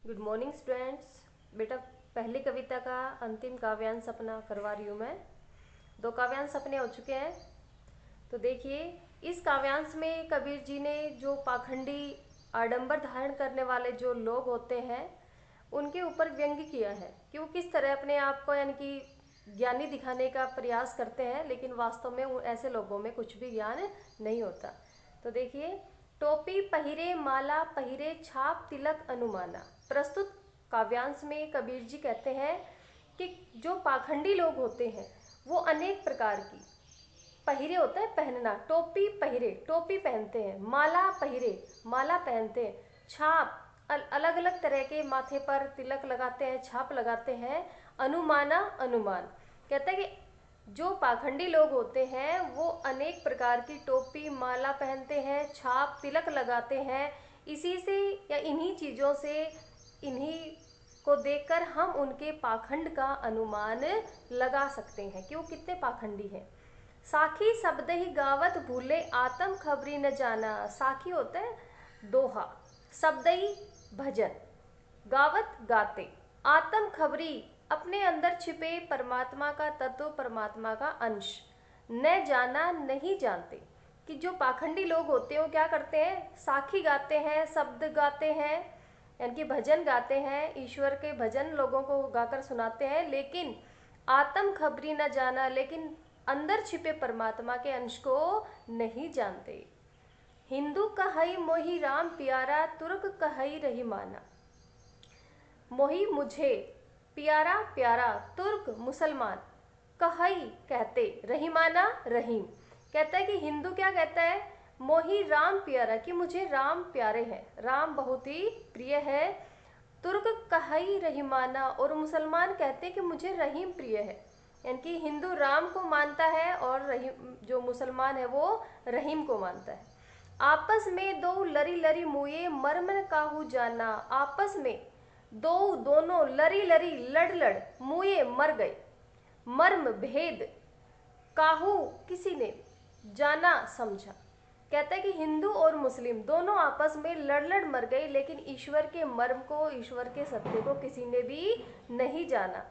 Good morning students. बेटा, पहली कविता का अंतिम काव्यांश अपना करवा रही हूँ मैं। 2 काव्यांश अपने हो चुके हैं। तो देखिए, इस काव्यांश में कबीर जी ने जो पाखंडी आडंबर धारण करने वाले जो लोग होते हैं उनके ऊपर व्यंग्य किया है कि वो किस तरह अपने आप को यानी कि ज्ञानी दिखाने का प्रयास करते हैं, लेकिन वास्तव में ऐसे लोगों में कुछ भी ज्ञान नहीं होता। तो देखिए, टोपी पहिरे माला पहिरे छाप तिलक अनुमाना। प्रस्तुत काव्यांश में कबीर जी कहते हैं कि जो पाखंडी लोग होते हैं वो अनेक प्रकार की पहिरे होता है पहनना, टोपी पहिरे टोपी पहनते हैं, माला पहिरे माला पहनते हैं, छाप अलग अलग तरह के माथे पर तिलक लगाते हैं, छाप लगाते हैं, अनुमाना अनुमान। कहते हैं कि जो पाखंडी लोग होते हैं वो अनेक प्रकार की टोपी माला पहनते हैं, छाप तिलक लगाते हैं। इसी से या इन्हीं चीज़ों से, इन्हीं को देखकर हम उनके पाखंड का अनुमान लगा सकते हैं कि वो कितने पाखंडी हैं। साखी शब्द ही गावत भूले आत्म खबरी न जाना। साखी होता है दोहा, शब्द ही भजन, गावत गाते, आत्म खबरी अपने अंदर छिपे परमात्मा का तत्व, परमात्मा का अंश, न जाना नहीं जानते। कि जो पाखंडी लोग होते हैं वो क्या करते हैं, साखी गाते हैं, शब्द गाते हैं, यानी कि भजन गाते हैं, ईश्वर के भजन लोगों को गाकर सुनाते हैं, लेकिन आत्म खबरी न जाना, लेकिन अंदर छिपे परमात्मा के अंश को नहीं जानते। हिंदू कहई मोहि राम प्यारा, तुर्क कहई रही माना। मोहि मुझे, प्यारा प्यारा, तुर्क मुसलमान, कहई कहते, रहीमाना रहीम। कहता है कि हिंदू क्या कहता है, मोहि राम प्यारा, कि मुझे राम प्यारे हैं, राम बहुत ही प्रिय है। तुर्क कहई रहीमाना, और मुसलमान कहते हैं कि मुझे रहीम प्रिय है। यानी कि हिंदू राम को मानता है और रहीम, जो मुसलमान है वो रहीम को मानता है। आपस में दो लरी लरी मुए मर्म काहू जाना। आपस में दो दोनों लरी लरी लड़ लड़ मुए मर गए, मर्म भेद, काहू किसी ने, जाना समझा। कहता है कि हिंदू और मुस्लिम दोनों आपस में लड़ लड़ मर गए, लेकिन ईश्वर के मर्म को, ईश्वर के सत्य को किसी ने भी नहीं जाना।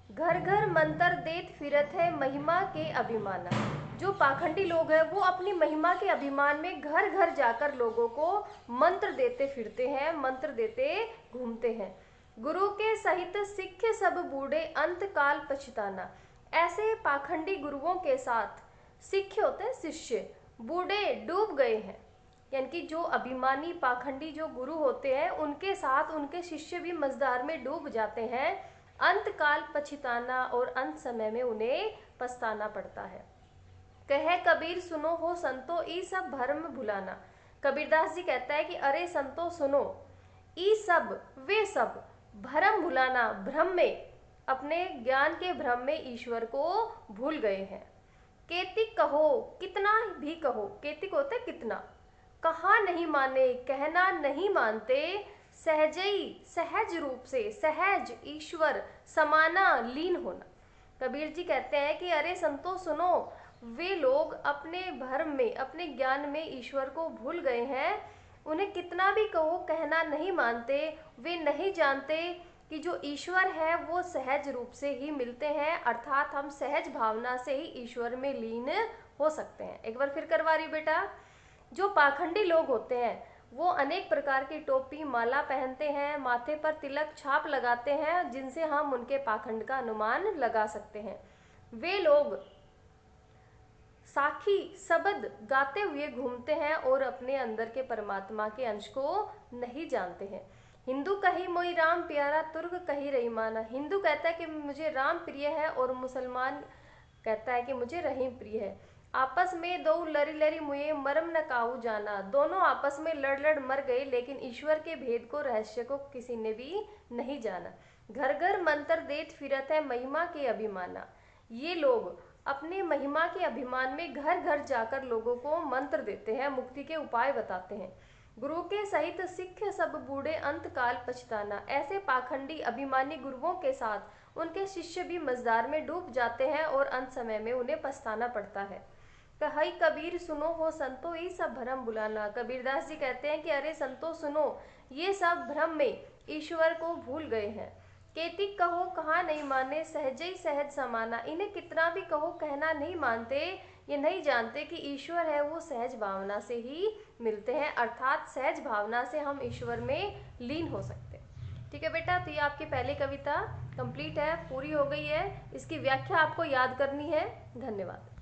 घर घर मंत्र देत फिरत है महिमा के अभिमाना। जो पाखंडी लोग हैं वो अपनी महिमा के अभिमान में घर घर जाकर लोगों को मंत्र देते फिरते हैं, मंत्र देते घूमते हैं। गुरु के सहित सिख सब बूढ़े अंत काल पछताना। ऐसे पाखंडी गुरुओं के साथ सिख होते हैं शिष्य, बूढ़े डूब गए हैं। यानी कि जो अभिमानी पाखंडी जो गुरु होते हैं उनके साथ उनके शिष्य भी मझधार में डूब जाते हैं। अंत काल पछताना, और अंत समय में उन्हें पछताना पड़ता है। कहे कबीर सुनो हो संतो ई सब भरम भुलाना। कबीरदास जी कहता है कि अरे संतो सुनो, ई सब वे सब, भरम भुलाना, भ्रम में, अपने ज्ञान के भ्रम में ईश्वर को भूल गए हैं। केतिक कहो कितना भी कहो, केतिक होता है कितना, कहा नहीं माने कहना नहीं मानते, सहजई सहज रूप से, सहज ईश्वर समाना लीन होना। कबीर जी कहते हैं कि अरे संतो सुनो, वे लोग अपने भ्रम में, अपने ज्ञान में ईश्वर को भूल गए हैं। उन्हें कितना भी कहो कहना नहीं मानते, वे नहीं जानते कि जो ईश्वर है वो सहज रूप से ही मिलते हैं, अर्थात हम सहज भावना से ही ईश्वर में लीन हो सकते हैं। एक बार फिर करवा रही बेटा, जो पाखंडी लोग होते हैं वो अनेक प्रकार की टोपी माला पहनते हैं, माथे पर तिलक छाप लगाते हैं, जिनसे हम उनके पाखंड का अनुमान लगा सकते हैं। वे लोग साखी शब्द गाते हुए घूमते हैं और अपने अंदर के परमात्मा के अंश को नहीं जानते हैं। हिंदू कही मोई राम प्यारा, तुर्क कही रही माना। हिंदू कहता है कि मुझे राम प्रिय है और मुसलमान कहता है कि मुझे रहीम प्रिय है। आपस में दो लरी लरी मुए मरम न काहू जाना। दोनों आपस में लड़ लड़ मर गए, लेकिन ईश्वर के भेद को, रहस्य को किसी ने भी नहीं जाना। घर घर मंत्र देत फिरत है महिमा के अभिमाना। ये लोग अपने महिमा के अभिमान में घर घर जाकर लोगों को मंत्र देते हैं, मुक्ति के उपाय बताते हैं। गुरु के सहित सिख सब बूढ़े अंत काल पछताना। ऐसे पाखंडी अभिमानी गुरुओं के साथ उनके शिष्य भी मझधार में डूब जाते हैं और अंत समय में उन्हें पछताना पड़ता है। कहई कबीर सुनो हो संतो ई सब भ्रम बुलाना। कबीरदास जी कहते हैं कि अरे संतो सुनो, ये सब भ्रम में, ईश्वर को भूल गए हैं। केतिक कहो कहाँ नहीं माने, सहजे सहज समाना। इन्हें कितना भी कहो कहना नहीं मानते। ये नहीं जानते कि ईश्वर है वो सहज भावना से ही मिलते हैं, अर्थात सहज भावना से हम ईश्वर में लीन हो सकते हैं। ठीक है बेटा, तो ये आपकी पहली कविता कंप्लीट है, पूरी हो गई है। इसकी व्याख्या आपको याद करनी है। धन्यवाद।